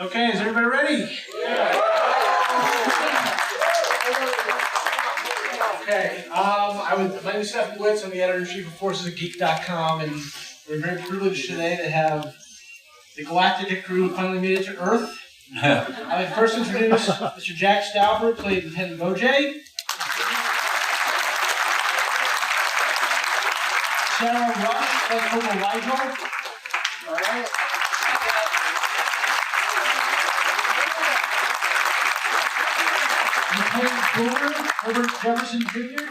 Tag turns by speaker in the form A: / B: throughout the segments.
A: Okay, is everybody ready? Okay, my name is Stephen Blitz. I'm the editor-in-chief of ForcesOfGeek.com, and we're very privileged today to have the Galactica crew finally made it to Earth. I would first introduce Mr. Jack Stauffer, played Lieutenant Bojay. Sarah Rush, played Corporal Rigel. All right. Lieutenant Boomer, Herbert Jefferson Jr.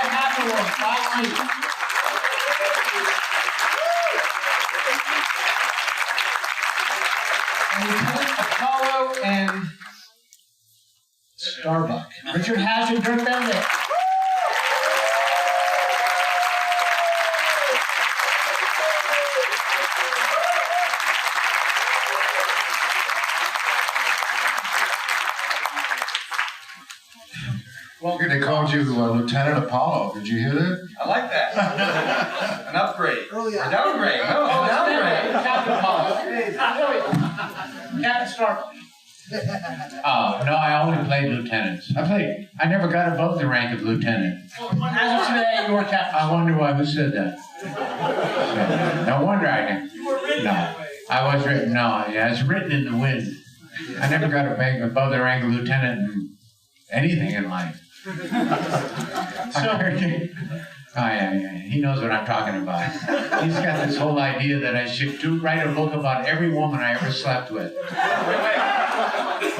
A: Hathaway, finally. And Lieutenant Apollo and Starbuck. Richard Hash and Dirk Benedict.
B: Well, they called you Lieutenant Apollo. Did you hear that?
C: I like that. An upgrade.
A: Oh, yeah.
C: Or downgrade. No, an downgrade.
A: Captain Apollo. Captain Starbuck.
D: Oh, no, I only played lieutenants. I never got above the rank of lieutenant.
A: As of today, you are Captain.
D: I wonder why who said that. No wonder I didn't.
A: You were written that way.
D: I was written, no, yeah, it's written in the wind. I never got above the rank of lieutenant in anything in life. He knows what I'm talking about. He's got this whole idea that I should write a book about every woman I ever slept with. But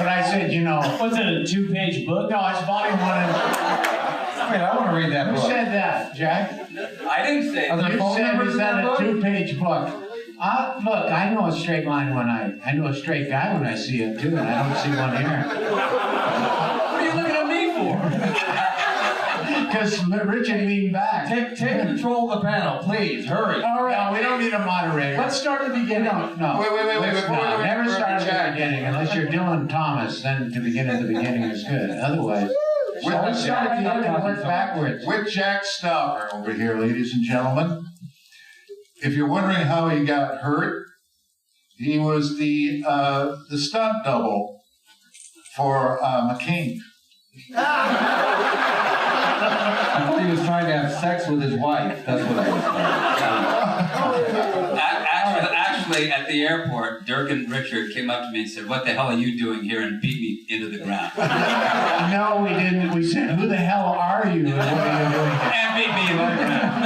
D: I said,
A: Was it a 2-page book?
D: no, it's volume 1 and...
C: Wait, I want to read that
D: Who
C: book.
D: said that, Jack?
C: I didn't say it.
D: You said, is that a 2-page book? Look, I know a straight line I know a straight guy when I see it too, and I don't see one here.
C: What are you looking at me for?
D: Because Richard leaned back.
C: Take control of the panel, please. Hurry.
D: All right, no, we don't need a moderator.
A: Let's start at the beginning.
D: No.
C: Wait.
D: Never start at the beginning unless you're Dylan Thomas. Then to begin at the beginning is good. Otherwise, let's start at the end and work backwards.
B: With Jack Stauffer over here, ladies and gentlemen. If you're wondering how he got hurt, he was the stunt double for McCain.
C: I thought he was trying to have sex with his wife. That's what I was
E: Actually, at the airport, Dirk and Richard came up to me and said, "What the hell are you doing here?" and beat me into the ground.
D: No, we didn't. We said, "Who the hell are you? And what are you doing?"
E: And beat me into the ground.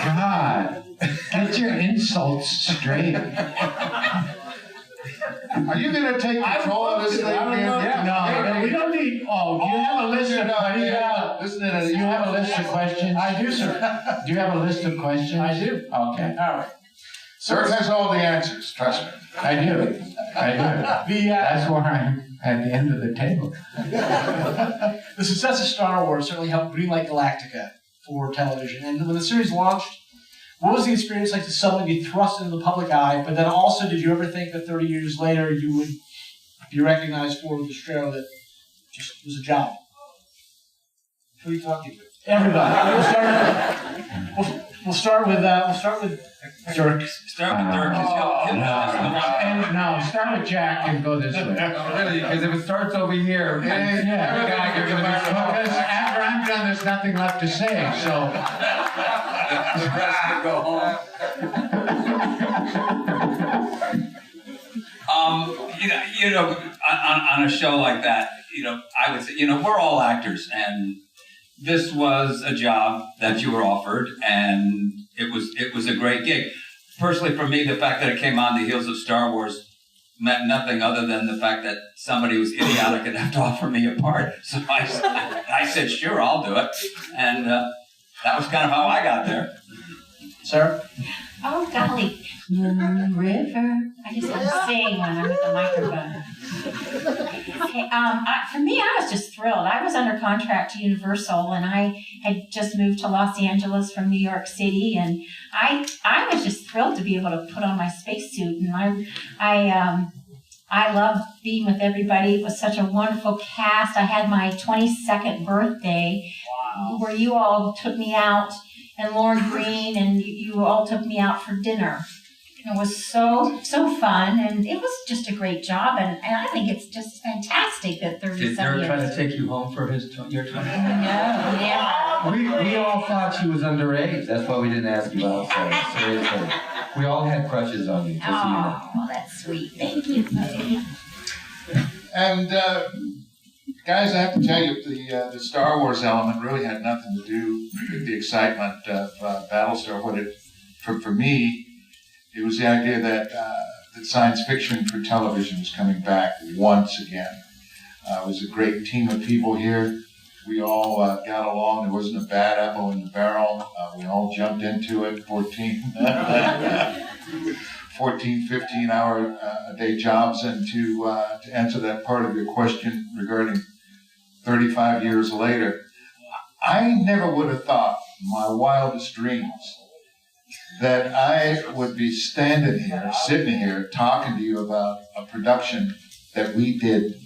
D: God, get your insults straight.
B: Are you going to take control of this thing?
D: No, we don't need. Oh, do you have a list of? You have a list of questions?
A: I do, sir.
D: Do you have a list of questions?
A: I do.
D: Okay.
A: All right.
B: Dirk has all the answers, trust me.
D: I do. That's why I'm at the end of the table.
A: The success of Star Wars certainly helped greenlight Galactica for television. And when the series launched, what was the experience like to suddenly be thrust into the public eye? But then also, did you ever think that 30 years later you would be recognized for the show that just was a job? Who are you talking to? Everybody. We'll start with Dirk.
E: Start with Dirk.
D: No, start with Jack and go this way.
C: Really, because if it starts over here,
D: Because after I'm done, there's nothing left to say. So.
E: The rest will go home. On a show like that, I would say, we're all actors, and this was a job that you were offered, and it was a great gig. Personally, for me, the fact that it came on the heels of Star Wars meant nothing other than the fact that somebody was idiotic enough to offer me a part. So I said, sure, I'll do it, and that was kind of how I got there.
A: Sarah?
F: Oh, golly. River. I just want to sing when I'm with the microphone. Okay, for me, I was just thrilled. I was under contract to Universal, and I had just moved to Los Angeles from New York City, and I was just thrilled to be able to put on my spacesuit. And I loved being with everybody. It was such a wonderful cast. I had my 22nd birthday where you all took me out, and Lauren Green, and you all took me out for dinner. It was so fun, and it was just a great job, and I think it's just fantastic that 30
C: Did Dirk try to take you home for your 20th?
F: No, never.
C: We all thought she was underage. That's why we didn't ask you out. So, seriously. We all had crushes on you, just so you know.
F: Oh, well, that's sweet. Thank you.
B: And guys, I have to tell you, the Star Wars element really had nothing to do with the excitement of Battlestar. For me, it was the idea that science fiction for television was coming back once again. It was a great team of people here. We all got along. There wasn't a bad apple in the barrel. We all jumped into it, 14, 15-hour a day jobs. And to answer that part of your question regarding 35 years later, I never would have thought in my wildest dreams that I would be sitting here, talking to you about a production that we did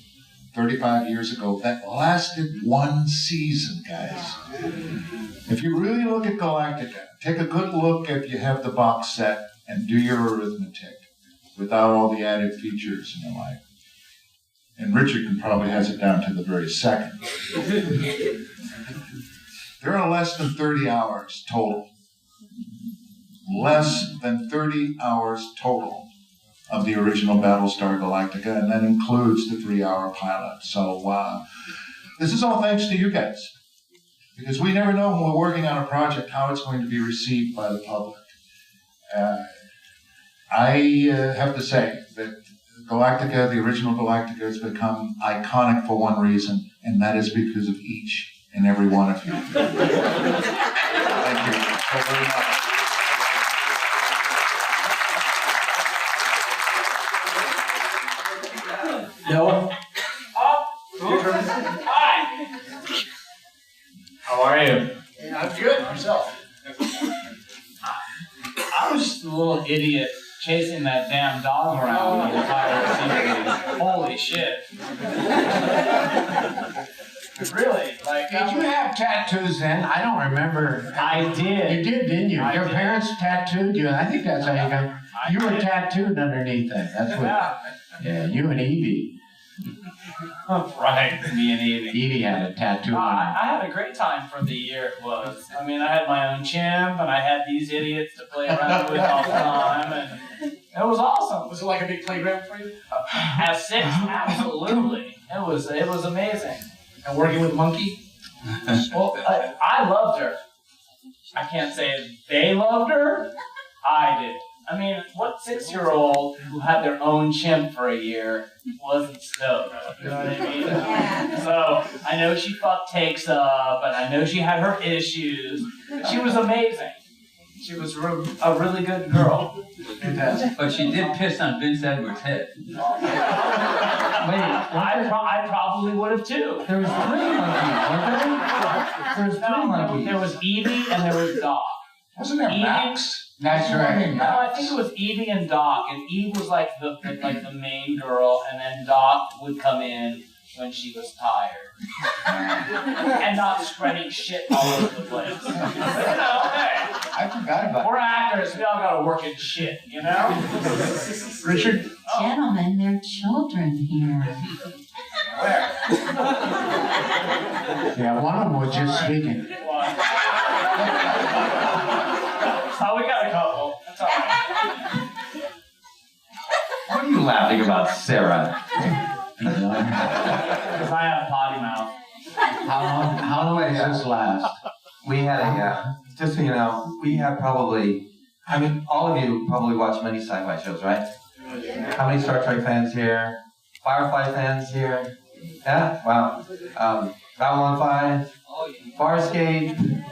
B: 35 years ago that lasted one season, guys. If you really look at Galactica, take a good look if you have the box set and do your arithmetic without all the added features and the like. And Richard probably has it down to the very second. There are less than 30 hours total. Less than 30 hours total of the original Battlestar Galactica, and that includes the 3-hour pilot. So this is all thanks to you guys, because we never know when we're working on a project how it's going to be received by the public. I have to say that Galactica, the original Galactica, has become iconic for one reason, and that is because of each and every one of you. Thank you so very much.
A: Noah?
G: Hi. How are you?
A: I'm good. Yourself?
G: I was just a little idiot chasing that damn dog around the entire series. Holy shit. Really?
D: Did you have tattoos then? I don't remember.
G: I did.
D: You did, didn't you?
G: I
D: Your
G: did.
D: parents tattooed you. I think that's how you got. You were tattooed underneath that. That's what. Yeah, you and Evie.
G: Right, me and Evie.
D: Evie had a tattoo.
G: I had a great time for the year it was. I mean, I had my own chimp, and I had these idiots to play around with all the time, and it was awesome.
A: Was it like a big playground for you?
G: At 6, absolutely. It was amazing.
A: And working with Monkey?
G: Well, I loved her. I can't say they loved her. I did. I mean, what 6-year-old who had their own chimp for a year wasn't stoked? You know what I mean?
F: Yeah.
G: So I know she fucked takes up, and I know she had her issues. But she was amazing. She was a really good girl.
A: Fantastic.
E: But she did piss on Vince Edwards' head.
C: Wait,
G: I probably would have too.
C: there was 3 monkeys, weren't there? There was 3 monkeys.
G: There was Evie and there was Doc.
B: Wasn't there
G: Evie-
B: Max?
D: That's right.
G: No, I think it was Evie and Doc, and Eve was like the main girl, and then Doc would come in when she was tired and not spreading shit all over the place. You know, hey,
D: I forgot about
G: we're actors. We all gotta work in shit, you know.
A: Richard?
F: Gentlemen, there are children here.
G: Where?
D: Yeah, one of them was just speaking.
G: What? Oh, we got a couple. That's all right.
C: What are you laughing about, Sarah?
G: Because I have potty mouth.
D: How long does this last?
C: We had just so you know, we have probably, I mean, all of you probably watch many sci-fi shows, right? How many Star Trek fans here? Firefly fans here? Yeah? Wow. Babylon 5, Farscape,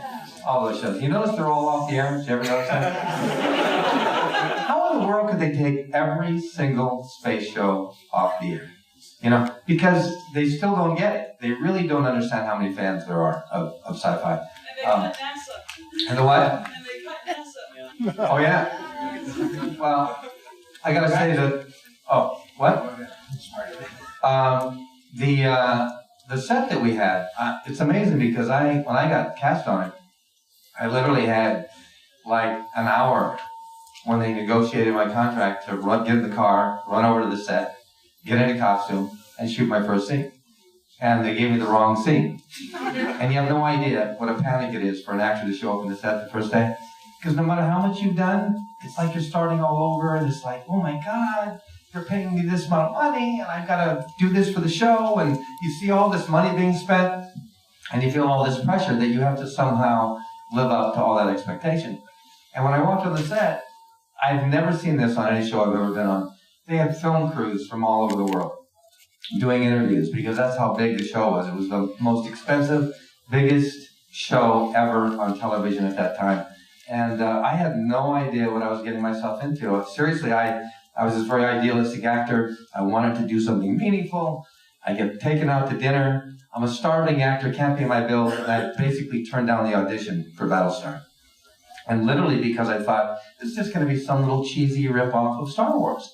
C: all those shows. You notice they're all off the air? Did you ever notice that? How in the world could they take every single space show off the air? You know, because they still don't get it. They really don't understand how many fans there are of sci-fi.
H: And they cut NASA.
C: And the what?
H: And they cut NASA.
C: Oh, yeah? Well, I gotta say that, What? The set that we had, it's amazing because when I got cast on it, I literally had like an hour when they negotiated my contract to get in the car, run over to the set, get in a costume, and shoot my first scene. And they gave me the wrong scene. And you have no idea what a panic it is for an actor to show up on the set the first day. Because no matter how much you've done, it's like you're starting all over, and it's like, oh my God, you're paying me this amount of money, and I've got to do this for the show, and you see all this money being spent, and you feel all this pressure that you have to somehow live up to all that expectation. And when I walked on the set, I've never seen this on any show I've ever been on. They had film crews from all over the world doing interviews because that's how big the show was. It was the most expensive, biggest show ever on television at that time. And I had no idea what I was getting myself into. Seriously, I was this very idealistic actor. I wanted to do something meaningful. I get taken out to dinner. I'm a starving actor, can't pay my bills, and I basically turned down the audition for Battlestar. And literally because I thought, this is just going to be some little cheesy ripoff of Star Wars.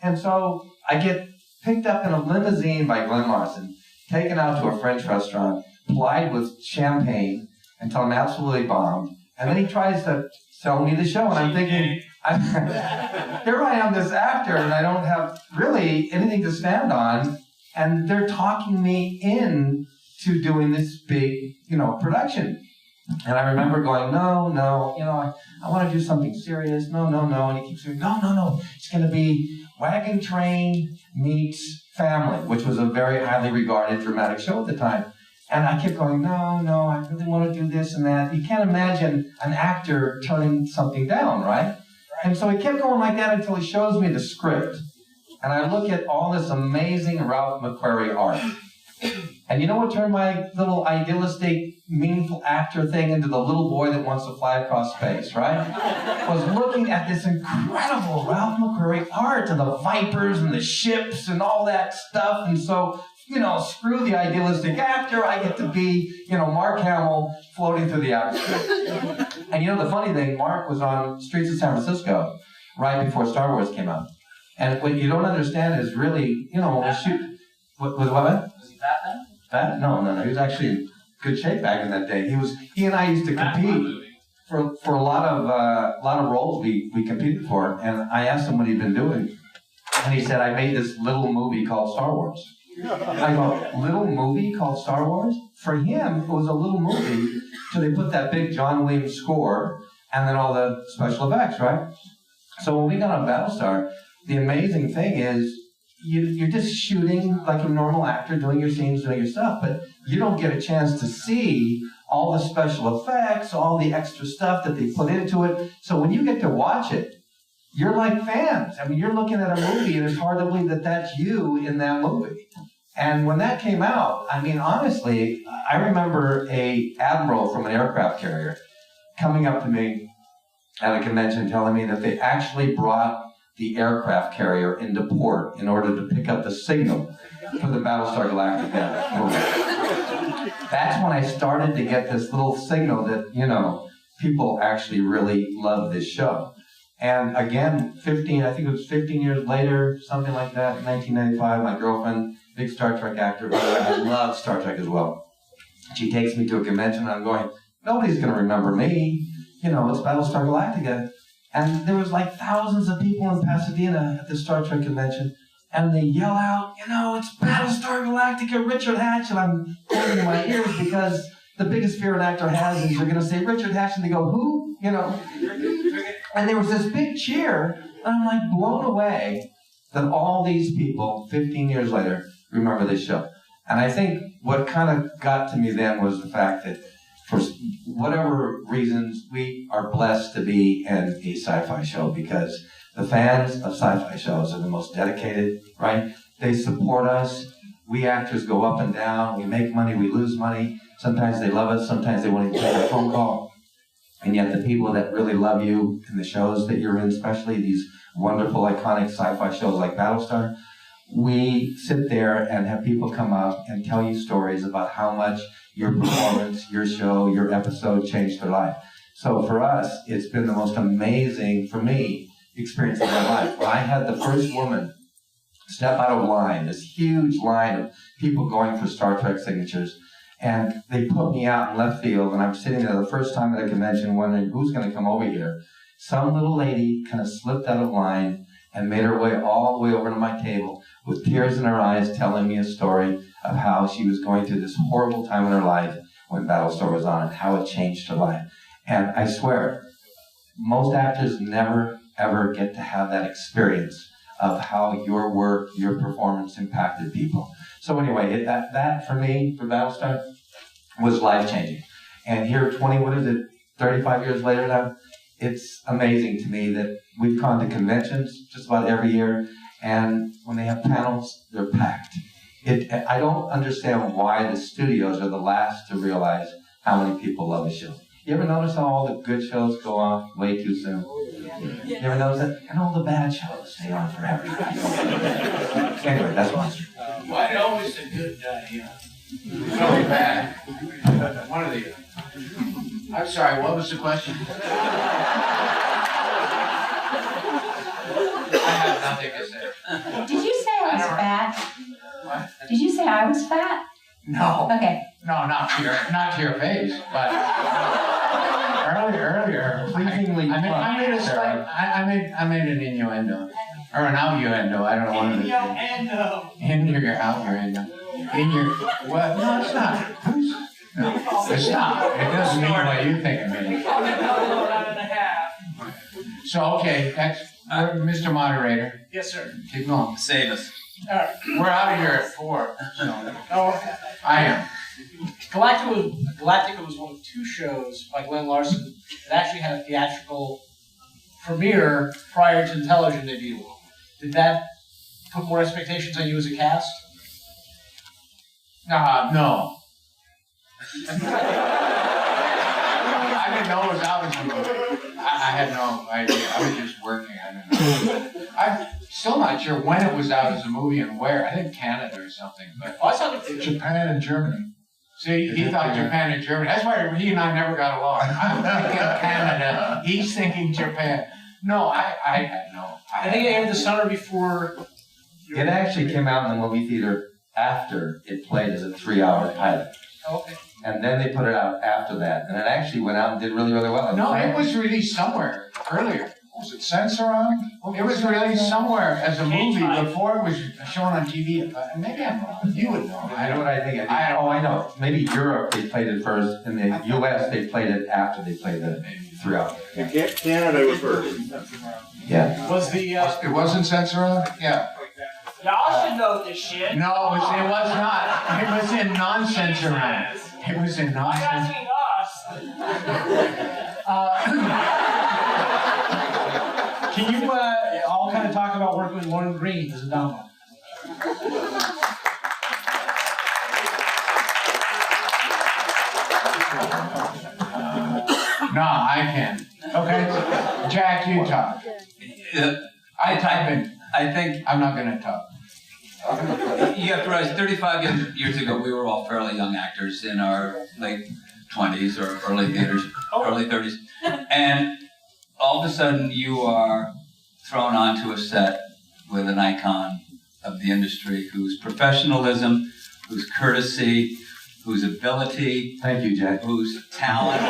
C: And so I get picked up in a limousine by Glenn Larson, taken out to a French restaurant, plied with champagne until I'm absolutely bombed. And then he tries to sell me the show, and I'm thinking, here I am, this actor, and I don't have really anything to stand on, and they're talking me in to doing this big, production. And I remember going, no, I want to do something serious, no, and he keeps saying, no, it's going to be Wagon Train meets Family, which was a very highly regarded dramatic show at the time. And I kept going, no, I really want to do this and that. You can't imagine an actor turning something down, right? And so he kept going like that until he shows me the script. And I look at all this amazing Ralph McQuarrie art. And you know what turned my little idealistic, meaningful actor thing into the little boy that wants to fly across space, right? Was looking at this incredible Ralph McQuarrie art and the Vipers and the ships and all that stuff. And so, screw the idealistic actor. I get to be, Mark Hamill floating through the atmosphere. And the funny thing, Mark was on Streets of San Francisco right before Star Wars came out. And what you don't understand is really, when we shoot, what?
G: Was he fat then?
C: Fat? No. He was actually in good shape back in that day. He and I used to compete for a lot of roles we competed for. And I asked him what he'd been doing. And he said, I made this little movie called Star Wars. I go, little movie called Star Wars? For him, it was a little movie, so they put that big John Williams score and then all the special effects, right? So when we got on Battlestar, the amazing thing is you're just shooting like a normal actor, doing your scenes, doing your stuff, but you don't get a chance to see all the special effects, all the extra stuff that they put into it. So when you get to watch it, you're like fans. I mean, you're looking at a movie and it's hard to believe that that's you in that movie. And when that came out, I mean, honestly, I remember a admiral from an aircraft carrier coming up to me at a convention telling me that they actually brought the aircraft carrier into port in order to pick up the signal for the Battlestar Galactica movie. That's when I started to get this little signal that, people actually really love this show. And again, I think it was 15 years later, something like that, in 1995, my girlfriend, big Star Trek actor, but I love Star Trek as well. She takes me to a convention, and I'm going, nobody's going to remember me. It's Battlestar Galactica. And there was like thousands of people in Pasadena at the Star Trek convention, and they yell out, it's Battlestar Galactica, Richard Hatch, and I'm holding my ears because the biggest fear an actor has is you're going to say Richard Hatch, and they go, who? And there was this big cheer, and I'm like blown away that all these people, 15 years later, remember this show. And I think what kind of got to me then was the fact that for whatever reasons, we are blessed to be in a sci-fi show because the fans of sci-fi shows are the most dedicated, right? They support us. We actors go up and down. We make money, we lose money. Sometimes they love us. Sometimes they won't even take a phone call. And yet the people that really love you in the shows that you're in, especially these wonderful, iconic sci-fi shows like Battlestar, we sit there and have people come up and tell you stories about how much your performance, your show, your episode changed their life. So for us, it's been the most amazing, for me, experience of my life. When I had the first woman step out of line, this huge line of people going for Star Trek signatures. And they put me out in left field, and I'm sitting there the first time at a convention wondering who's going to come over here. Some little lady kind of slipped out of line and made her way all the way over to my table with tears in her eyes, telling me a story of how she was going through this horrible time in her life when Battlestar was on and how it changed her life. And I swear, most actors never, ever get to have that experience of how your work, your performance impacted people. So anyway, that for me, for Battlestar, was life-changing. And here, 35 years later now, it's amazing to me that we've gone to conventions just about every year, and when they have panels, they're packed. I don't understand why the studios are the last to realize how many people love a show. You ever notice how all the good shows go off way too soon? You ever notice that? And all the bad shows stay on forever. Anyway, that's one.
D: Why always the good die young? So bad. One of the. I'm sorry. What was the question? I have nothing to say.
F: Did you say I was fat?
D: What?
F: Did you say I was fat?
D: No.
F: Okay.
D: No, not to your face, but earlier.
C: Pleasingly
D: I made an innuendo. Or an out-uendo, I don't know what it is.
G: Innuendo.
D: Out-uendo. What? No, it's not. No, it's not. It doesn't mean what you think it means. So, okay, that's, Mr. Moderator,
A: Yes, sir.
D: keep going.
E: Save us.
D: We're out of here at 4. So
A: Oh,
D: I am.
A: Galactica was one of 2 shows by Glenn Larson that actually had a theatrical premiere prior to the television debut. Did that put more expectations on you as a cast?
D: No. I didn't know it was out as a movie. I had no idea. I was just working. I didn't know. I'm still not sure when it was out as a movie and where. I think Canada or something. But
A: I thought it
B: Japan and Germany.
D: see, he thought Japan and Germany. That's why he and I never got along. I'm thinking Canada. He's thinking Japan. No, I had no.
A: I think it aired the summer before.
C: It actually came out in the movie theater after it played as a 3-hour pilot.
A: Okay.
C: And then they put it out after that. And it actually went out and did really, really well.
D: No, it was released somewhere earlier.
B: Was it Censoronic?
D: It was released somewhere as a movie before it was shown on TV. Maybe I'm wrong. You would know.
C: I know what I think. I know. Maybe Europe, they played it first. In the U.S., they played it after they played it throughout.
H: Canada was first.
C: Yeah.
A: Was the
B: It wasn't Censoronic? Yeah.
G: Y'all should know this shit.
D: No, it was not. It was in nonsense around. It was in
G: Why
D: nonsense.
G: asking us?
A: Can you all kind of talk about working with Lauren Green as a domino?
D: No, I can't. Okay, Jack, you talk. I type in.
E: I think
D: I'm not going to talk.
E: you have to realize 35 years ago, we were all fairly young actors in our late 20s or early 30s. And all of a sudden, you are thrown onto a set with an icon of the industry whose professionalism, whose courtesy, whose ability,
C: Thank you, Jack.
E: whose talent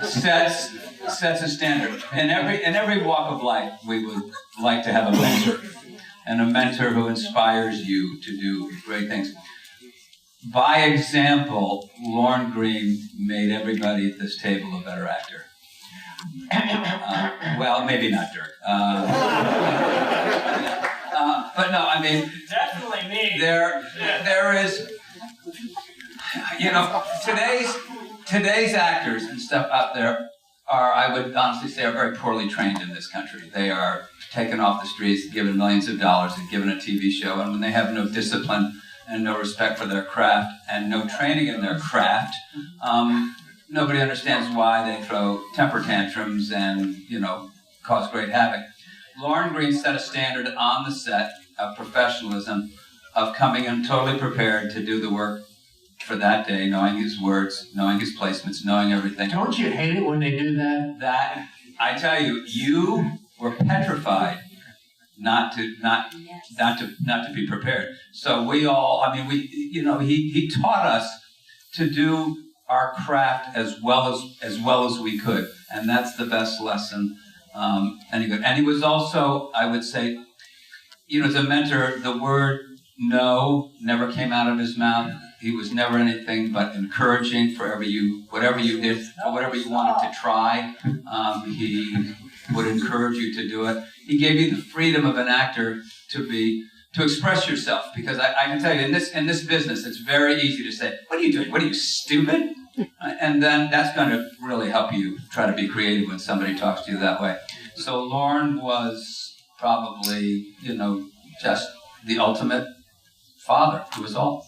E: sets a standard. In every walk of life, we would like to have a mentor, and a mentor who inspires you to do great things. By example, Lauren Green made everybody at this table a better actor. Well, maybe not Dirk. But no, I mean,
G: Definitely me.
E: there is, you know, today's actors and stuff out there are, I would honestly say, are very poorly trained in this country. They are taken off the streets, given millions of dollars, and given a TV show, and when they have no discipline and no respect for their craft and no training in their craft, nobody understands why they throw temper tantrums and, you know, cause great havoc. Lauren Green set a standard on the set of professionalism, of coming in totally prepared to do the work for that day, knowing his words, knowing his placements, knowing everything.
D: Don't you hate it when they do that?
E: That, I tell you, you were petrified not to be prepared. So we all, I mean, he taught us to do our craft as well as we could, and that's the best lesson. And he was also, I would say, as a mentor, the word no never came out of his mouth. He was never anything but encouraging for whatever you did, or whatever you wanted to try. He would encourage you to do it. He gave you the freedom of an actor to express yourself, because I can tell you, in this business, it's very easy to say, "What are you doing? What are you, stupid?" And then that's going to really help you try to be creative when somebody talks to you that way. So Lorne was probably, just the ultimate father to us all.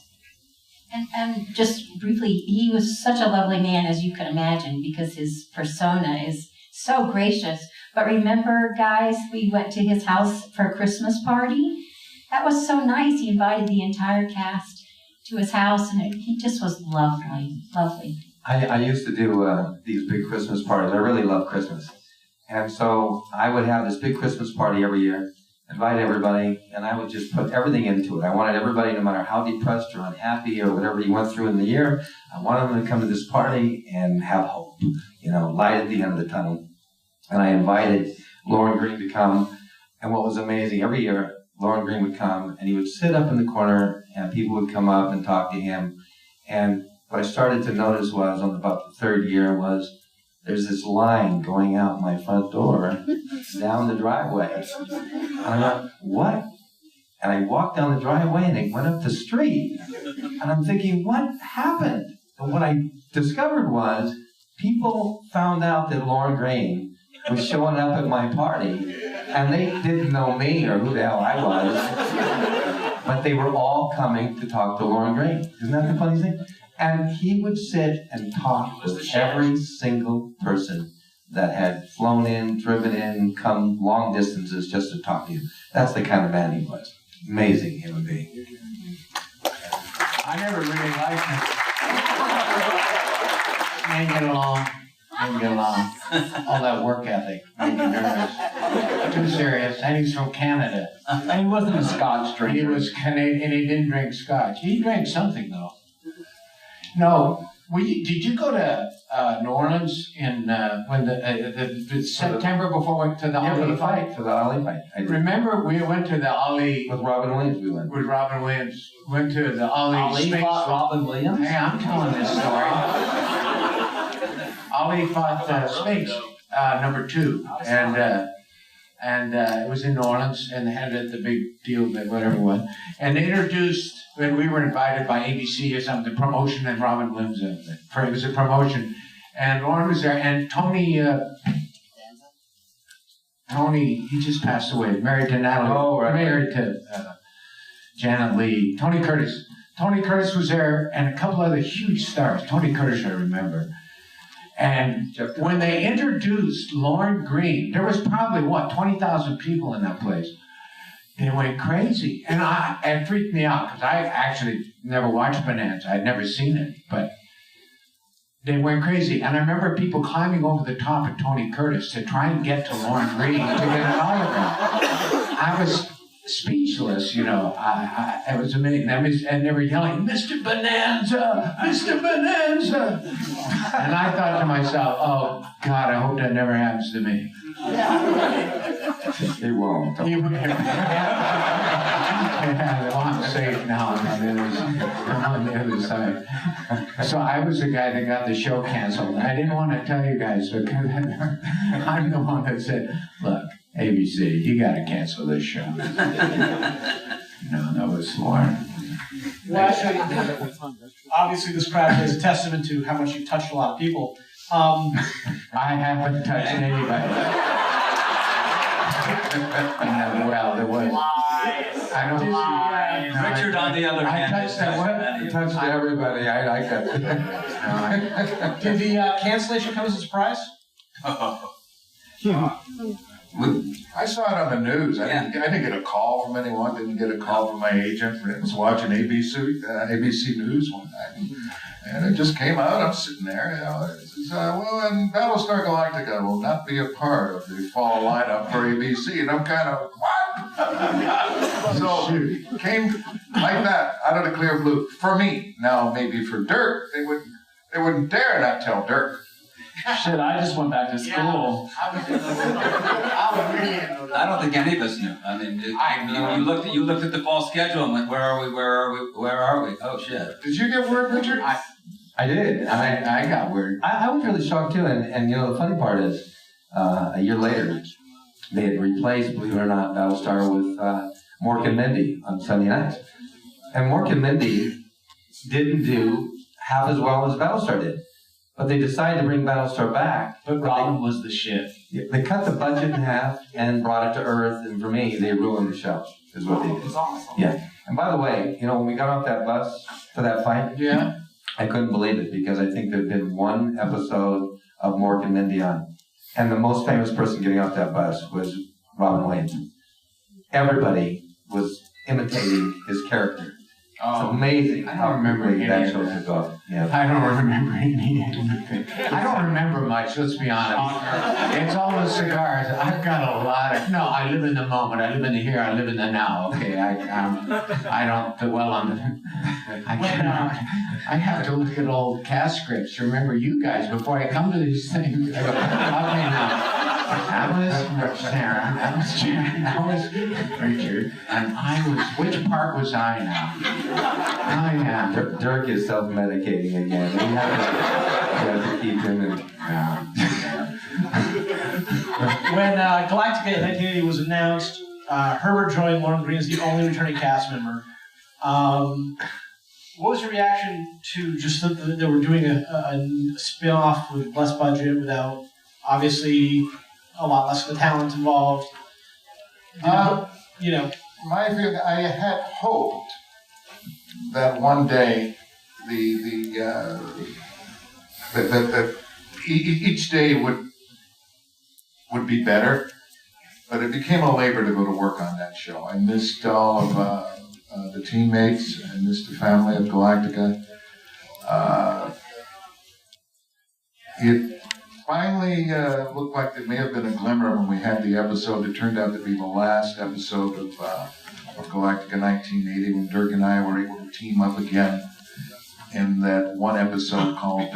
F: And just briefly, he was such a lovely man, as you can imagine, because his persona is so gracious. But remember, guys, we went to his house for a Christmas party. That was so nice. He invited the entire cast to his house, and he just was lovely, lovely.
C: I used to do these big Christmas parties. I really love Christmas. And so I would have this big Christmas party every year, invite everybody, and I would just put everything into it. I wanted everybody, no matter how depressed or unhappy or whatever you went through in the year, I wanted them to come to this party and have hope, light at the end of the tunnel. And I invited Lorne Greene to come, and what was amazing, every year, Lorne Greene would come, and he would sit up in the corner, and people would come up and talk to him. And what I started to notice was, on about the third year, was there's this line going out my front door down the driveway. And I went, what? And I walked down the driveway, and it went up the street. And I'm thinking, what happened? And what I discovered was people found out that Lorne Greene was showing up at my party, and they didn't know me or who the hell I was, but they were all coming to talk to Lorne Greene. Isn't that the funny thing? And he would sit and talk with every single person that had flown in, driven in, come long distances just to talk to you. That's the kind of man he was. Amazing human being.
D: I never really liked him. Didn't get along. All that work ethic made me nervous. Too serious. And he's from Canada.
G: And he wasn't a Scotch drinker.
D: He was Canadian, and he didn't drink Scotch. He drank something, though. No. Did you go to New Orleans in when the September before we went to the Ali fight?
C: To the Ali fight.
D: Remember, we went to the Ali
C: with Robin Williams. We went
D: with Robin Williams. Went to the Ali.
G: Ali fought Robin Williams.
D: Hey, I'm telling this story. Ali fought Spinks, number 2, and it was in New Orleans, and they had the big deal, whatever it was, and they introduced. When we were invited by ABC or something, the promotion, and Robin Williams, it was a promotion, and Lorne was there, and Tony, he just passed away, married to Natalie, married to Janet Leigh, Tony Curtis. Tony Curtis was there, and a couple other huge stars. Tony Curtis, I remember. And when they introduced Lorne Greene, there was probably, 20,000 people in that place. They went crazy, and it freaked me out, because I actually never watched Bonanza. I'd never seen it, but they went crazy. And I remember people climbing over the top of Tony Curtis to try and get to Lorne Greene to get an autograph. I was speechless, It was amazing. And they were yelling, "Mr. Bonanza! Mr. Bonanza!" And I thought to myself, oh, God, I hope that never happens to me.
C: It won't.
D: Well, I'm safe now. I'm on the other side. So I was the guy that got the show canceled. I didn't want to tell you guys, but I'm the one that said, look, ABC, you got to cancel this show. No, that was Lorne.
A: Well, actually, obviously this craft is a testament to how much you've touched a lot of people.
D: I haven't touched anybody. Well, there was. I don't see.
E: Richard, on the other hand,
D: I touched everybody. I got.
A: Did the cancellation come as a surprise?
B: I saw it on the news. I didn't get a call from anyone. Didn't get a call from my agent. I was watching ABC News one night, and it just came out. I'm sitting there. It says, and Battlestar Galactica will not be a part of the fall lineup for ABC. And I'm kind of, what? So it came like that, out of the clear blue. For me, now maybe for Dirk, they wouldn't dare not tell Dirk.
G: Shit, I just went back to school.
E: I don't think any of us knew. I mean, you looked at the fall schedule and went, where are we? Oh shit.
B: Did you get word, Richard?
C: I did.
D: I got word.
C: I was really shocked too, and you know the funny part is, a year later, they had replaced, believe it or not, Battlestar with Mork and Mindy on Sunday nights, and Mork and Mindy didn't do half as well as Battlestar did, but they decided to bring Battlestar back.
G: But Robin was the shit.
C: They cut the budget in half and brought it to Earth, and for me, they ruined the show. Is what they did.
G: It's awesome.
C: Yeah. And by the way, you know when we got off that bus for that fight,
D: Yeah.
C: I couldn't believe it because I think there'd been one episode of Mork and Mindy on. And the most famous person getting off that bus was Robin Williams. Everybody was imitating his character. It's amazing
D: I
C: how
D: don't remember
C: quickly that
D: any
C: show
D: of that.
C: took off. Yeah.
D: I don't remember anything. I don't remember much, let's be honest. It's all the cigars. I've got a lot of, no, I live in the moment. I live in the here, I live in the now, okay? I don't dwell on the, I cannot. I have to look at old cast scripts. Remember you guys, before I come to these things, I go, okay, now. That was Sarah, that was Jan, that was Richard, and I was, which part was I now? Oh yeah.
C: Dirk is self-medicating again. You have to keep him in.
A: When Galactica in 1980 was announced, Herbert joined Lauren Green as the only returning cast member. What was your reaction to just that they were doing a spin-off with less budget, without obviously a lot less of the talent involved? You know.
B: My feeling, I had hoped that one day that each day would be better, but it became a labor to go to work on that show. I missed all of the teammates. I missed the family of Galactica. It finally looked like there may have been a glimmer when we had the episode. It turned out to be the last episode of Galactica 1980, when Dirk and I were able to team up again in that one episode called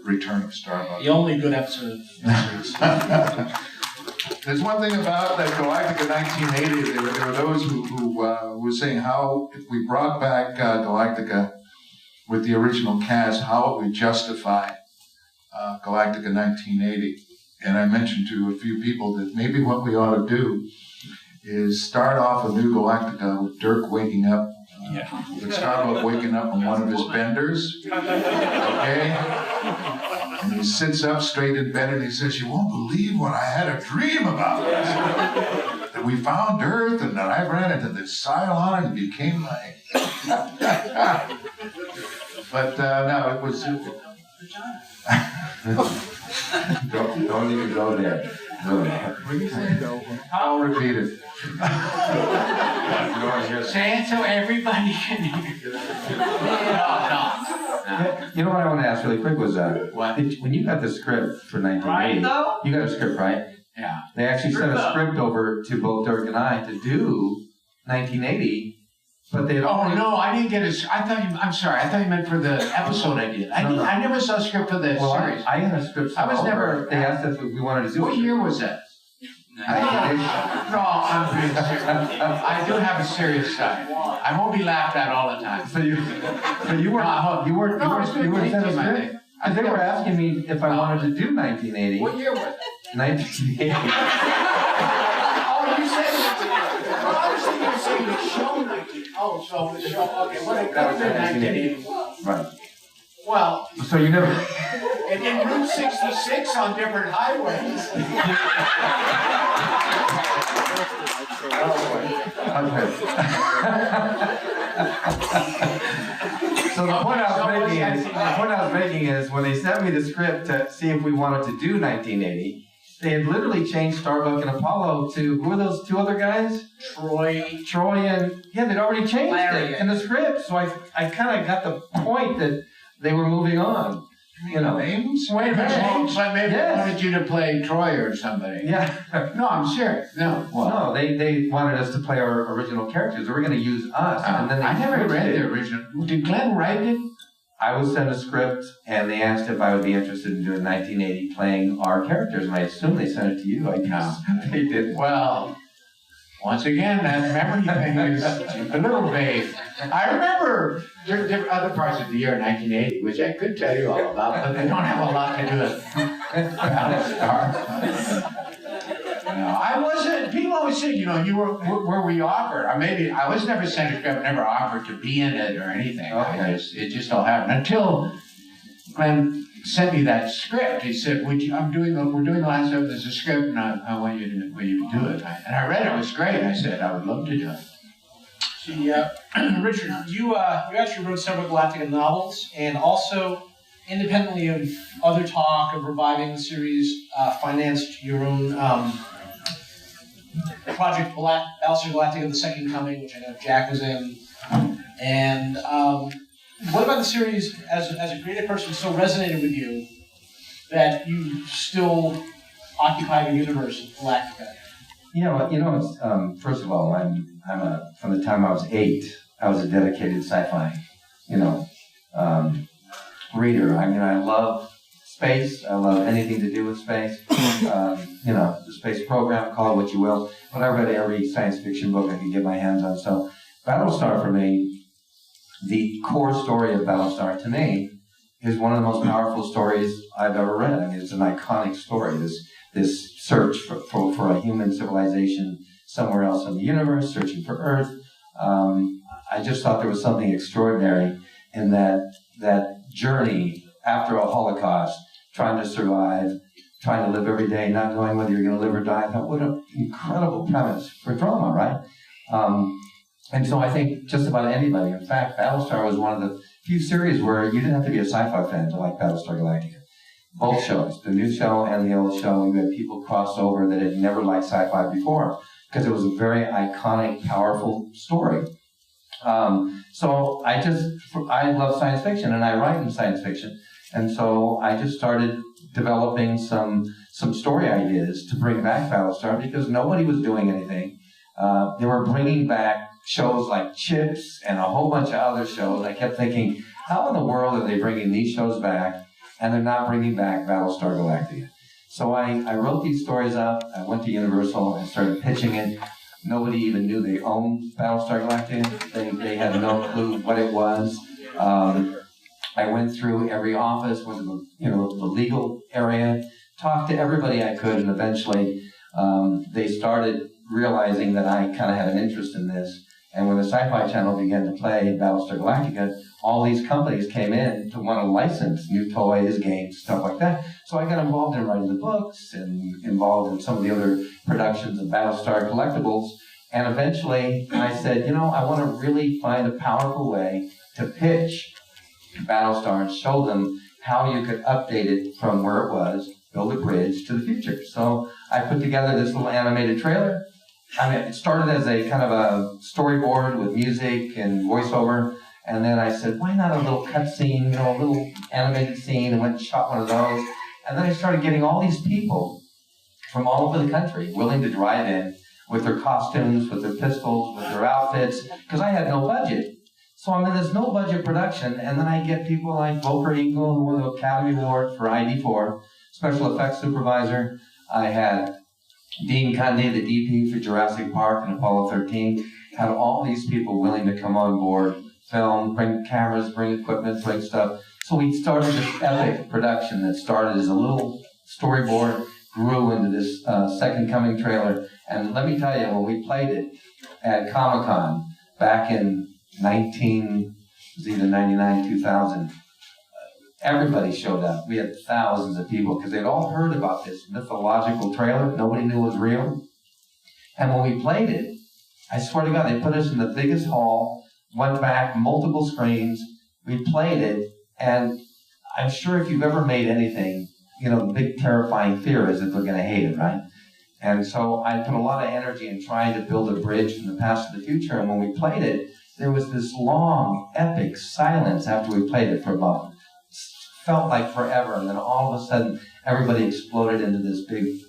B: Return of Starbuck.
A: The only good episode of the series.
B: There's one thing about that Galactica 1980. There were those who were saying how, if we brought back Galactica with the original cast, how it would justify Galactica 1980. And I mentioned to a few people that maybe what we ought to do is start off a new Galactica with Dirk waking up. With Starbuck waking up on one of his benders. Okay? And he sits up straight in bed and he says, "You won't believe what I had a dream about. That we found Earth and that I ran into this Cylon and became my..." But no, it was...
C: Don't even go there.
B: I'll repeat it.
D: Say it so everybody can hear. No.
C: You know what I want to ask really quick was, when you got the script for 1980,
G: Right, though?
C: you got a script, right?
D: Yeah.
C: They actually sent a script over to both Dirk and I to do 1980, but they had
D: Oh
C: already...
D: no, I didn't get it. I'm sorry. I thought you meant for the episode I did. I never saw a script for the
C: Well,
D: series.
C: I had a script.
D: I was
C: over.
D: never-
C: They asked us if we wanted to do
D: What
C: it.
D: year was that? No, I'm being serious. I do have a serious side. I won't be laughed at all the time.
C: So you weren't sent a script? Because they were asking me if I wanted to do 1980.
D: What year was it?
C: 1980.
D: Oh, you said it. Well, I was thinking of saying the show 19. Oh, so the show. Okay, what it comes in 1980.
C: Right.
D: Well,
C: So you never...
D: and then Route 66 on different highways.
C: So the point I was making is when they sent me the script to see if we wanted to do 1980, they had literally changed Starbuck and Apollo to, who were those two other guys? Troy and, yeah, they'd already changed it in the script. So I kind of got the point that they were moving on. You know.
D: Names? Wait a minute. So maybe they wanted you to play Troy or somebody.
C: Yeah.
D: No, I'm serious. No.
C: No, they wanted us to play our original characters. They were going to use us, and then
D: I never read
C: it.
D: the original. Did Glenn write it?
C: I was sent a script, and they asked if I would be interested in doing 1980 playing our characters, and I assume they sent it to you. I guess they did.
D: Well, once again, that memory thing is a little vague. I remember there are other parts of the year 1980, which I could tell you all about, but they don't have a lot to do with Battlestar. I wasn't. People always say, you were we offered? Or maybe I was never sent a script, never offered to be in it or anything.
C: Okay.
D: It just all happened until Glenn sent me that script. He said, we're doing the last episode. There's a script, and I want you to do it. And I read it. It was great. I said I would love to do it.
A: See, Richard, you actually wrote several Galactica novels, and also independently of other talk of reviving the series, financed your own project Battlestar Galactica: The Second Coming, which I know Jack was in. And what about the series as a creative person still resonated with you that you still occupy the universe of Galactica?
C: It's, first of all, from the time I was 8, I was a dedicated sci-fi, reader. I love space. I love anything to do with space. The space program, call it what you will. But I read every science fiction book I could get my hands on. So Battlestar, for me, the core story of Battlestar, to me, is one of the most powerful stories I've ever read. I mean, it's an iconic story, this search for a human civilization somewhere else in the universe, searching for Earth. I just thought there was something extraordinary in that journey after a Holocaust, trying to survive, trying to live every day, not knowing whether you're going to live or die. I thought, what an incredible premise for drama, right? And so I think just about anybody, in fact, Battlestar was one of the few series where you didn't have to be a sci-fi fan to like Battlestar Galactica. Both shows, the new show and the old show, we had people cross over that had never liked sci-fi before because it was a very iconic, powerful story. So I love science fiction, and I write in science fiction. And so I just started developing some story ideas to bring back Battlestar because nobody was doing anything. They were bringing back shows like Chips and a whole bunch of other shows. I kept thinking, how in the world are they bringing these shows back and they're not bringing back Battlestar Galactica? So I wrote these stories up. I went to Universal and started pitching it. Nobody even knew they owned Battlestar Galactica. They had no clue what it was. I went through every office, went to the legal area, talked to everybody I could, and eventually they started realizing that I kind of had an interest in this. And when the Sci-Fi Channel began to play Battlestar Galactica, all these companies came in to want to license new toys, games, stuff like that. So I got involved in writing the books and involved in some of the other productions of Battlestar collectibles. And eventually I said, I want to really find a powerful way to pitch Battlestar and show them how you could update it from where it was, build a bridge to the future. So I put together this little animated trailer. It started as a kind of a storyboard with music and voiceover. And then I said, why not a little cut scene, a little animated scene, and went and shot one of those. And then I started getting all these people from all over the country willing to drive in with their costumes, with their pistols, with their outfits, because I had no budget. So I'm in this no-budget production, and then I get people like Volker Eagle, who won the Academy Award for ID4, special effects supervisor. I had Dean Cundy, the DP for Jurassic Park and Apollo 13, had all these people willing to come on board, film, bring cameras, bring equipment, bring stuff. So we started this epic production that started as a little storyboard, grew into this Second Coming trailer. And let me tell you, when we played it at Comic-Con back in 99, 2000, everybody showed up. We had thousands of people because they'd all heard about this mythological trailer. Nobody knew it was real. And when we played it, I swear to God, they put us in the biggest hall, went back, multiple screens. We played it, and I'm sure if you've ever made anything, the big terrifying fear is that they're going to hate it, right? And so I put a lot of energy in trying to build a bridge from the past to the future. And when we played it, there was this long, epic silence after we played it for about felt like forever. And then all of a sudden, everybody exploded into this big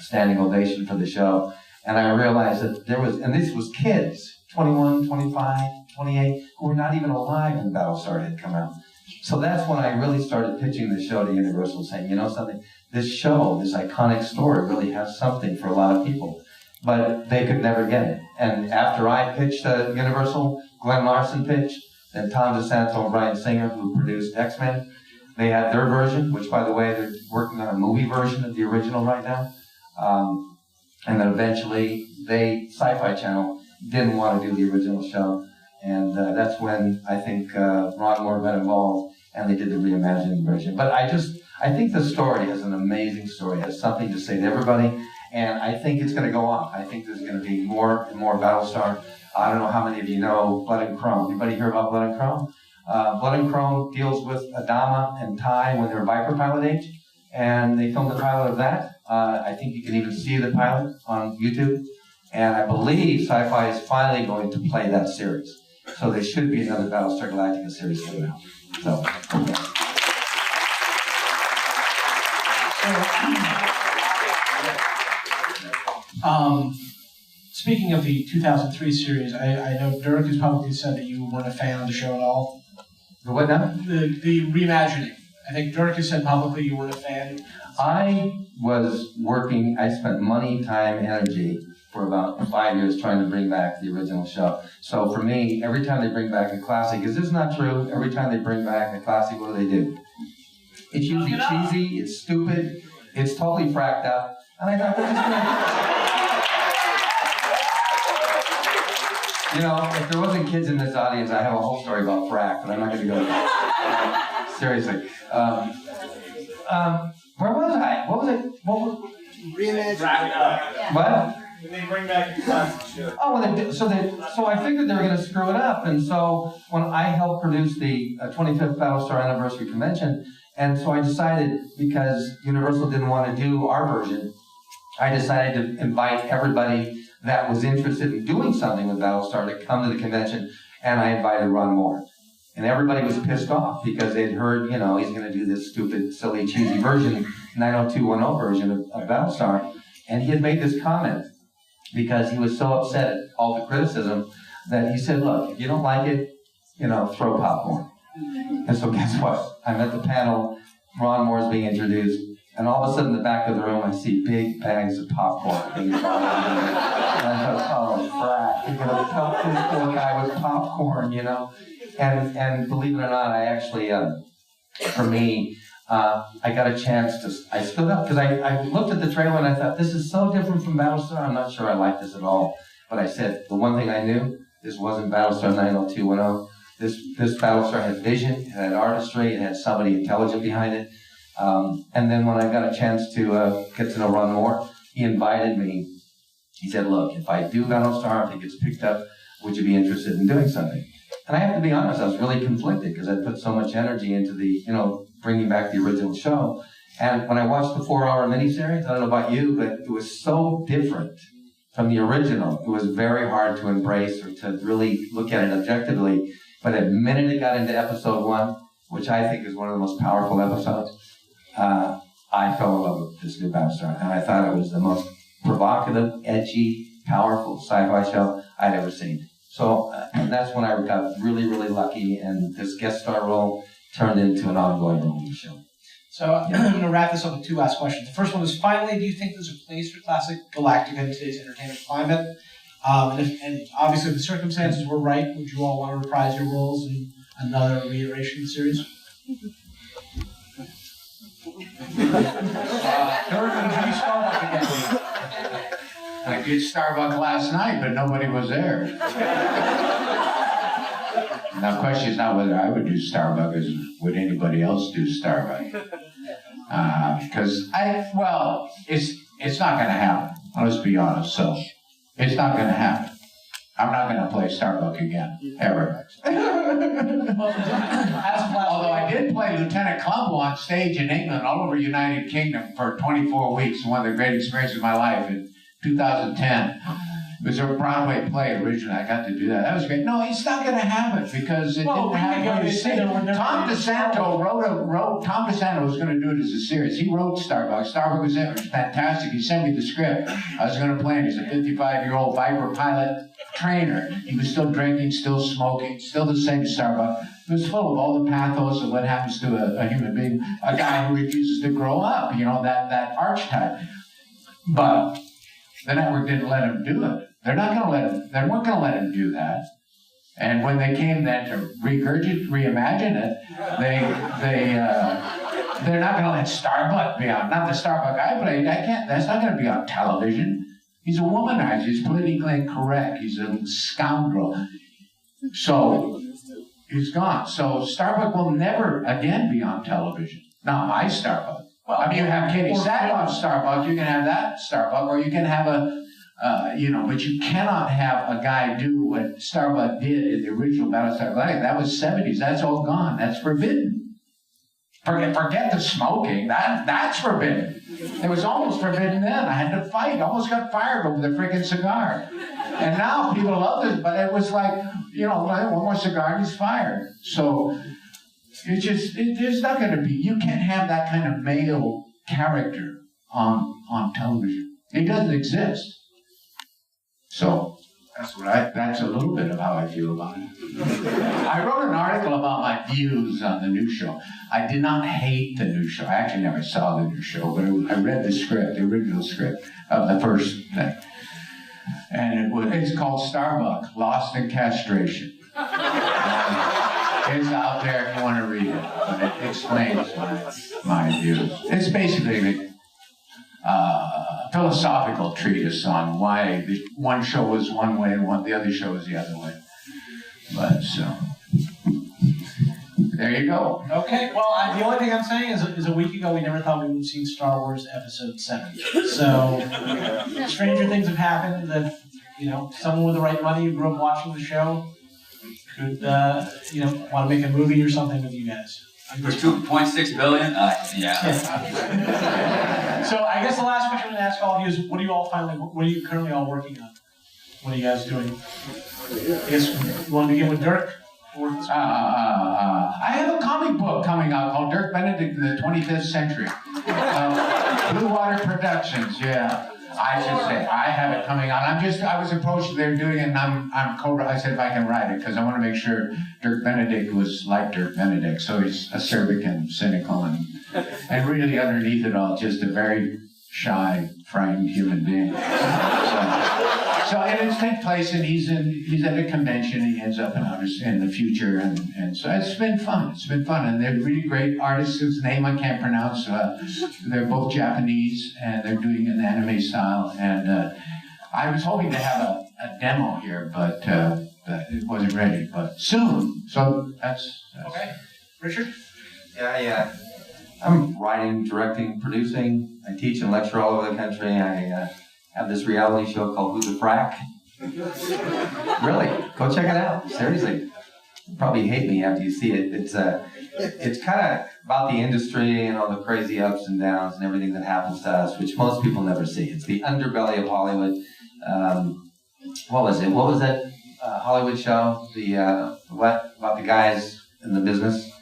C: standing ovation for the show. And I realized that and this was kids, 21, 25, 28, who were not even alive when Battlestar had come out. So that's when I really started pitching the show to Universal, saying, you know something, this show, this iconic story really has something for a lot of people. But they could never get it. And after I pitched Universal, Glenn Larson pitched, then Tom DeSanto and Bryan Singer, who produced X-Men, they had their version, which, by the way, they're working on a movie version of the original right now. And then eventually, Sci-Fi Channel didn't want to do the original show. And that's when I think Ron Moore got involved, and they did the reimagined version. But I think the story is an amazing story. It has something to say to everybody. And I think it's going to go on. I think there's going to be more and more Battlestar. I don't know how many of you know Blood and Chrome. Anybody hear about Blood and Chrome? Blood and Chrome deals with Adama and Ty when they're Viper pilot age. And they filmed the pilot of that. I think you can even see the pilot on YouTube. And I believe Sci-Fi is finally going to play that series. So there should be another Battlestar Galactica series coming out. So,
A: Speaking of the 2003 series, I know Dirk has publicly said that you weren't a fan of the show at all.
C: the what now?
A: The reimagining. I think Dirk has said publicly you weren't a fan.
C: I was working, I spent money, time, energy for about 5 years trying to bring back the original show. So for me, every time they bring back a classic, is this not true? Every time they bring back a classic, what do? It's usually cheesy, it's stupid, it's totally fracked up. And I thought, you know, if there wasn't kids in this audience, I have a whole story about frack, but I'm not going to go there. Seriously. Where was I? What was it?
H: Reimagine.
C: What?
H: When they bring back the classic show.
C: Oh, so I figured they were going to screw it up, and so when I helped produce the 25th Battlestar Anniversary Convention, and so I decided, because Universal didn't want to do our version, I decided to invite everybody that was interested in doing something with Battlestar to come to the convention, and I invited Ron Moore. And everybody was pissed off because they'd heard, you know, he's going to do this stupid, silly, cheesy version, 90210 version of Battlestar, and he had made this comment because he was so upset at all the criticism that he said, look, if you don't like it, you know, throw popcorn. And so guess what? I'm at the panel, Ron Moore's being introduced, and all of a sudden in the back of the room I see big bags of popcorn being thrown at me. And I thought, oh, crap, you're going to pelt this poor guy with popcorn, you know? And believe it or not, I actually, for me, I got a chance to, I stood up, because I looked at the trailer and I thought, this is so different from Battlestar, I'm not sure I like this at all. But I said, the one thing I knew, this wasn't Battlestar 90210. This Battlestar had vision, it had artistry, it had somebody intelligent behind it. And then when I got a chance to get to know Ron Moore, he invited me. He said, look, if I do Battlestar, if it gets picked up, would you be interested in doing something? And I have to be honest, I was really conflicted because I put so much energy into the, you know, bringing back the original show. And when I watched the 4-hour miniseries, I don't know about you, but it was so different from the original. It was very hard to embrace or to really look at it objectively. But the minute it got into episode 1, which I think is one of the most powerful episodes, I fell in love with this new Battlestar. And I thought it was the most provocative, edgy, powerful sci-fi show I'd ever seen. So, and that's when I got really, really lucky, and this guest star role turned into an ongoing role in the show.
A: So I'm going to wrap this up with 2 last questions. The first one is, finally, do you think there's a place for classic Galactica in today's entertainment climate? And obviously, if the circumstances were right, would you all want to reprise your roles in another reiteration of the series?
D: I did Starbucks last night, but nobody was there. Now, the question is not whether I would do Starbucks, is would anybody else do Starbucks? Because it's not going to happen. Let's be honest. So, it's not going to happen. I'm not going to play Starbuck again, ever. Although I did play Lieutenant Columbo on stage in England, all over United Kingdom for 24 weeks, one of the great experiences of my life in 2010. It was a Broadway play originally. I got to do that. That was great. No, he's not going to have it because it didn't have what he said. Tom DeSanto Tom DeSanto was going to do it as a series. He wrote Starbuck. Starbuck was fantastic. He sent me the script. I was going to play him. He's a 55-year-old Viper pilot trainer. He was still drinking, still smoking, still the same Starbuck. It was full of all the pathos of what happens to a human being, a guy who refuses to grow up, you know, that archetype. But the network didn't let him do it. They weren't going to let him do that. And when they came then to reimagine it, they're not going to let Starbuck be on. Not the Starbuck I played. That's not going to be on television. He's a womanizer. He's politically incorrect. He's a scoundrel. So he's gone. So Starbuck will never again be on television. Not my Starbuck. Well, I mean, you have Katie Sackhoff's Starbuck. You can have that Starbuck, or you can have but you cannot have a guy do what Starbuck did in the original Battlestar Galactica. That was 70s. That's all gone. That's forbidden. Forget the smoking. That's forbidden. It was almost forbidden then. I had to fight. Almost got fired over the freaking cigar. And now people love this, but it was like, one more cigar and he's fired. So there's not going to be. You can't have that kind of male character on television. It doesn't exist. So that's a little bit of how I feel about it. I wrote an article about my views on the new show. I did not hate the new show. I actually never saw the new show, but I read the original script of the first thing. And it's called Starbuck, Lost in Castration. It's out there if you want to read it. But it explains my views. It's basically philosophical treatise on why the one show was one way and the other show was the other way. But so, there you go.
A: Okay, well, the only thing I'm saying is a week ago we never thought we would have seen Star Wars Episode 7. So, stranger things have happened that, someone with the right money who grew up watching the show could, want to make a movie or something with you guys.
E: For $2.6 billion? Yeah.
A: So I guess the last question I'm going to ask all of you is, what are you currently all working on? What are you guys doing? I guess you want to begin with Dirk?
D: I have a comic book coming out called Dirk, Benedict in the 25th Century. Blue Water Productions, yeah. I should say, I have it coming out. I was approached, they're doing it, and I said if I can write it, because I want to make sure Dirk Benedict was like Dirk Benedict. So he's acerbic and cynical, and really underneath it all, just a very shy, frightened human being. So it takes place, and he's at a convention, and he ends up in the future, and so it's been fun. It's been fun, and they're really great artists whose name I can't pronounce. They're both Japanese, and they're doing an anime style, and I was hoping to have a demo here, but it wasn't ready, but soon. So that's
A: okay. Richard?
C: Yeah. I'm writing, directing, producing. I teach and lecture all over the country. I have this reality show called Who the Frack. Really, go check it out. Seriously, you'll probably hate me after you see it. It's kind of about the industry and all the crazy ups and downs and everything that happens to us, which most people never see. It's the underbelly of Hollywood. What was it? What was that Hollywood show? What about the guys in the business?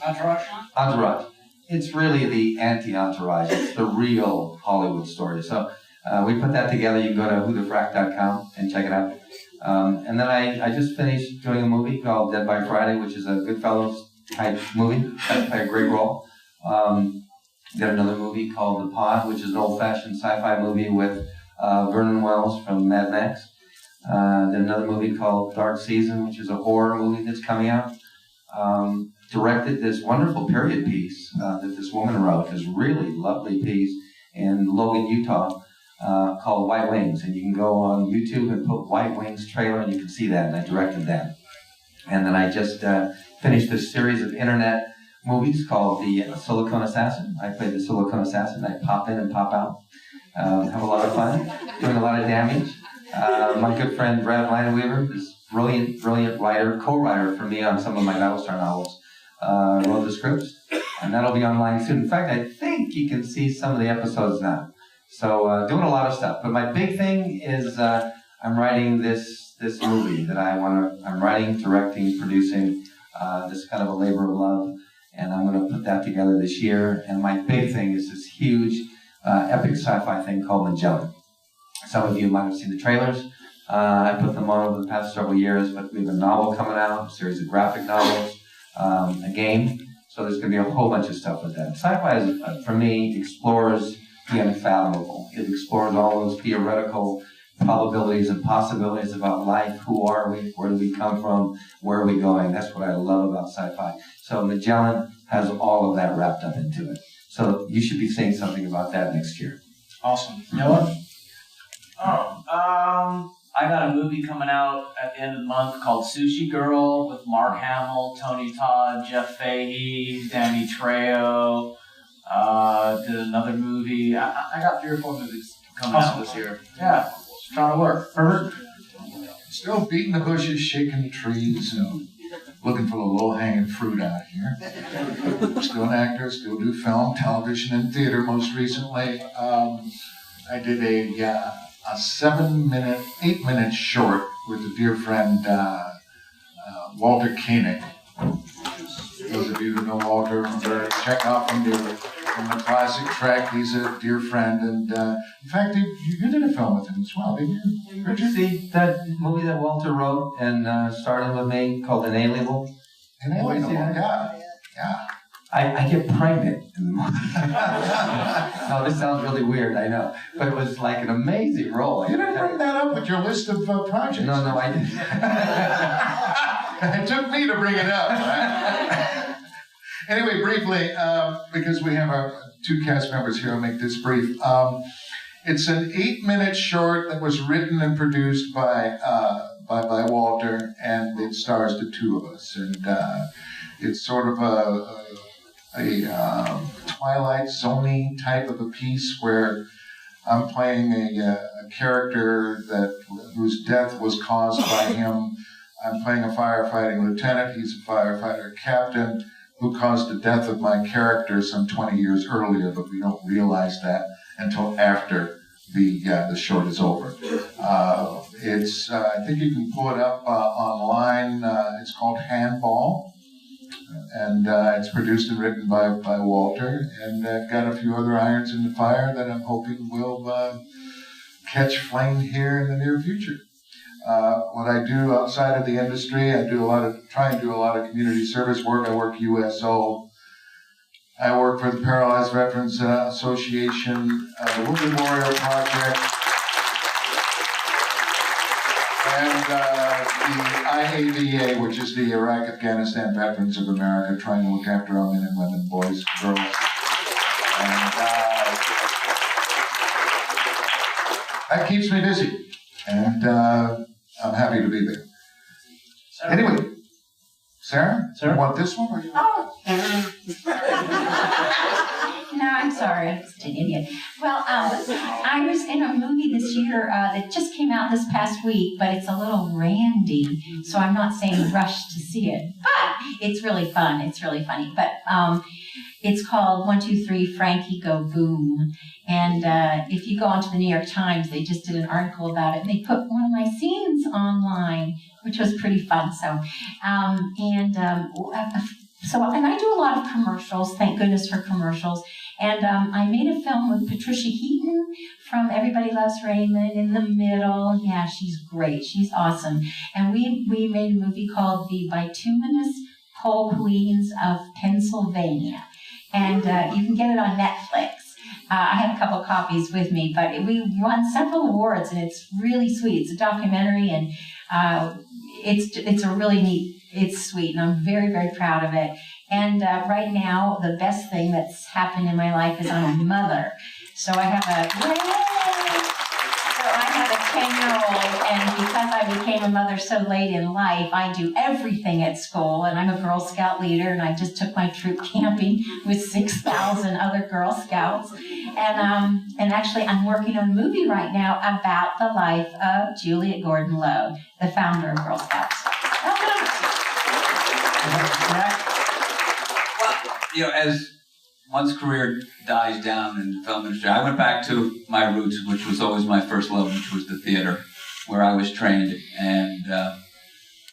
C: Entourage. It's really the anti-entourage. It's the real Hollywood story. So we put that together. You can go to whothefrack.com and check it out. And then I just finished doing a movie called Dead by Friday, which is a Goodfellas type movie. I played a great role. Got another movie called The Pod, which is an old-fashioned sci-fi movie with Vernon Wells from Mad Max. Then another movie called Dark Season, which is a horror movie that's coming out. Directed this wonderful period piece that this woman wrote, this really lovely piece in Logan, Utah, called White Wings. And you can go on YouTube and put White Wings trailer and you can see that, and I directed that. And then I just finished this series of internet movies called The Silicone Assassin. I played the Silicone Assassin. I pop in and pop out. Have a lot of fun, doing a lot of damage. My good friend Brad Lineweaver, this brilliant writer, co-writer for me on some of my Battlestar novels, wrote the scripts, and that'll be online soon. In fact, I think you can see some of the episodes now. So doing a lot of stuff. But my big thing is I'm writing this movie that I'm writing, directing, producing, this kind of a labor of love, and I'm going to put that together this year. And my big thing is this huge, epic sci-fi thing called Magellan. Some of you might have seen the trailers. I put them on over the past several years, but we have a novel coming out, a series of graphic novels, a game. So there's going to be a whole bunch of stuff with that. Sci-fi, is, for me, explores the unfathomable. It explores all those theoretical probabilities and possibilities about life. Who are we? Where do we come from? Where are we going? That's what I love about sci-fi. So Magellan has all of that wrapped up into it. So you should be seeing something about that next year.
A: Awesome. Noah?
G: I got a movie coming out at the end of the month called Sushi Girl with Mark Hamill, Tony Todd, Jeff Fahey, Danny Trejo. Did another movie. I got 3 or 4 movies coming out this year. Yeah, it's trying to work. Herbert?
B: Still beating the bushes, shaking the trees, looking for the low-hanging fruit out here. Still an actor, still do film, television, and theater most recently. I did a 8-minute short with a dear friend, Walter Koenig. Those of you who know Walter, check out from the classic Trek. He's a dear friend, and in fact, you did a film with him as well, didn't you?
C: Did you see that movie that Walter wrote and starred in with me called Inalienable?
B: Inalienable, yeah.
C: I get pregnant in the movie. No, this sounds really weird, I know. But it was like an amazing role.
B: You didn't bring that up with your list of projects.
C: No, I didn't.
B: It took me to bring it up. Right? Anyway, briefly, because we have 2 cast members here, I'll make this brief. It's an 8-minute short that was written and produced by Walter, and it stars the 2 of us. And it's sort of a Twilight Zone-y type of a piece where I'm playing a character whose death was caused by him. I'm playing a firefighting lieutenant. He's a firefighter captain who caused the death of my character some 20 years earlier, but we don't realize that until after the short is over. I think you can pull it up online. It's called Handball. And it's produced and written by Walter, and I've got a few other irons in the fire that I'm hoping will catch flame here in the near future. What I do outside of the industry, I try and do a lot of community service work. I work USO. I work for the Paralyzed Veterans Association, the Wounded Warrior Project, and the IAVA, which is the Iraq Afghanistan Veterans of America, trying to look after our men and women, boys, girls. And that keeps me busy. And I'm happy to be there. Anyway, Sarah, you want this one? Or you
F: No, I'm sorry, I'm just an idiot. Well, I was in a movie this year that just came out this past week, but it's a little randy, so I'm not saying rush to see it. But it's really fun, it's really funny. But it's called 1, 2, 3, Frankie Go Boom. And if you go onto the New York Times, they just did an article about it, and they put one of my scenes online, which was pretty fun. So, and I do a lot of commercials, thank goodness for commercials. And I made a film with Patricia Heaton from Everybody Loves Raymond in the middle. Yeah, she's great. She's awesome. And we made a movie called The Bituminous Pole Queens of Pennsylvania. And you can get it on Netflix. I have a couple copies with me, but we won several awards, and it's really sweet. It's a documentary, and it's a really neat. It's sweet, and I'm very, very proud of it. And right now, the best thing that's happened in my life is I'm a mother. So I have a 10-year-old, and because I became a mother so late in life, I do everything at school, and I'm a Girl Scout leader, and I just took my troop camping with 6,000 other Girl Scouts. And actually, I'm working on a movie right now about the life of Juliet Gordon-Low, the founder of Girl Scouts.
E: Well, as one's career dies down in the film industry, I went back to my roots, which was always my first love, which was the theater. where I was trained, and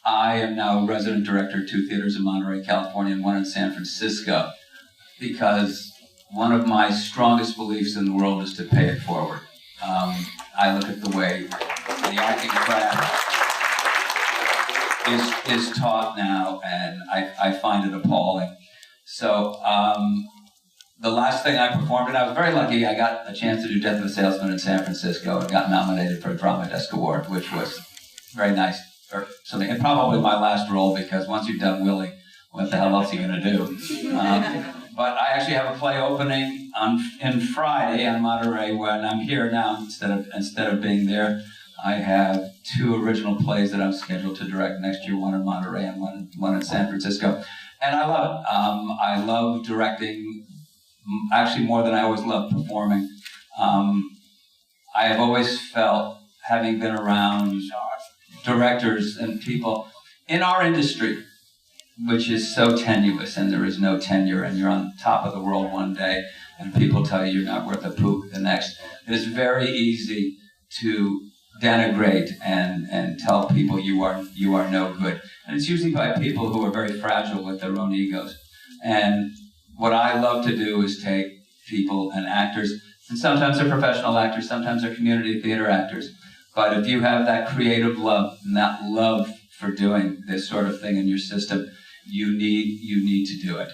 E: I am now resident director of 2 theaters in Monterey, California, and 1 in San Francisco, because one of my strongest beliefs in the world is to pay it forward. I look at the way the acting craft is taught now, and I find it appalling. So the last thing I performed, and I was very lucky, I got a chance to do Death of a Salesman in San Francisco and got nominated for a Drama Desk Award, which was very nice or something. And probably my last role, because once you've done Willie, what the hell else are you going to do? But I actually have a play opening in Friday on Monterey when I'm here now instead of being there. I have 2 original plays that I'm scheduled to direct next year, 1 in Monterey and one in San Francisco. And I love it. I love directing, actually more than I always loved performing. I have always felt, having been around directors and people in our industry, which is so tenuous, and there is no tenure, and you're on top of the world one day, and people tell you you're not worth a poop the next. It's very easy to denigrate and tell people you are no good. And it's usually by people who are very fragile with their own egos. And what I love to do is take people and actors, and sometimes they're professional actors, sometimes they're community theater actors. But if you have that creative love and that love for doing this sort of thing in your system, you need to do it.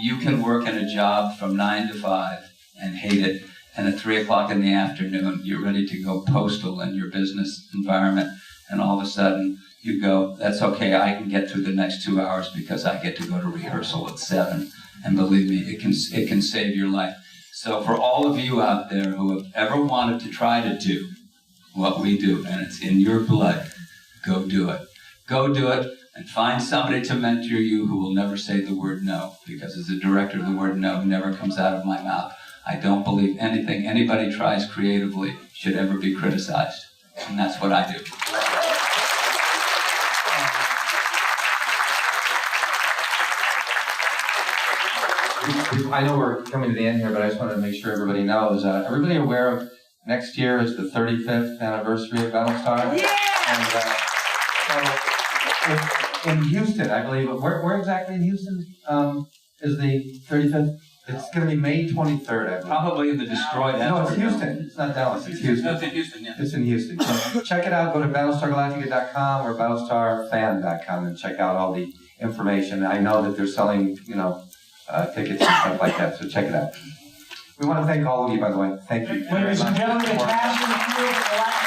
E: You can work in a job from 9 to 5 and hate it, and at 3 o'clock in the afternoon, you're ready to go postal in your business environment, and all of a sudden you go, that's okay, I can get through the next 2 hours because I get to go to rehearsal at 7. And believe me, it can save your life. So for all of you out there who have ever wanted to try to do what we do, and it's in your blood, go do it. Go do it, and find somebody to mentor you who will never say the word no, because as a director, the word no never comes out of my mouth. I don't believe anything anybody tries creatively should ever be criticized, and that's what I do.
C: I know we're coming to the end here, but I just wanted to make sure everybody knows. Everybody aware of next year is the 35th anniversary of Battlestar?
F: Yeah!
C: And so in Houston, I believe, where exactly in Houston is the 35th? It's going to be May 23rd, I believe.
E: Probably in the destroyed.
C: No, it's Houston. It's not Dallas. It's Houston.
E: No, it's in Houston, yeah.
C: It's in Houston. So check it out. Go to BattlestarGalactica.com or BattlestarFan.com and check out all the information. I know that they're selling, tickets and stuff like that. So check it out. We want to thank all of you, by the way. Thank you.
A: Ladies and gentlemen, the cast and crew of Galactica.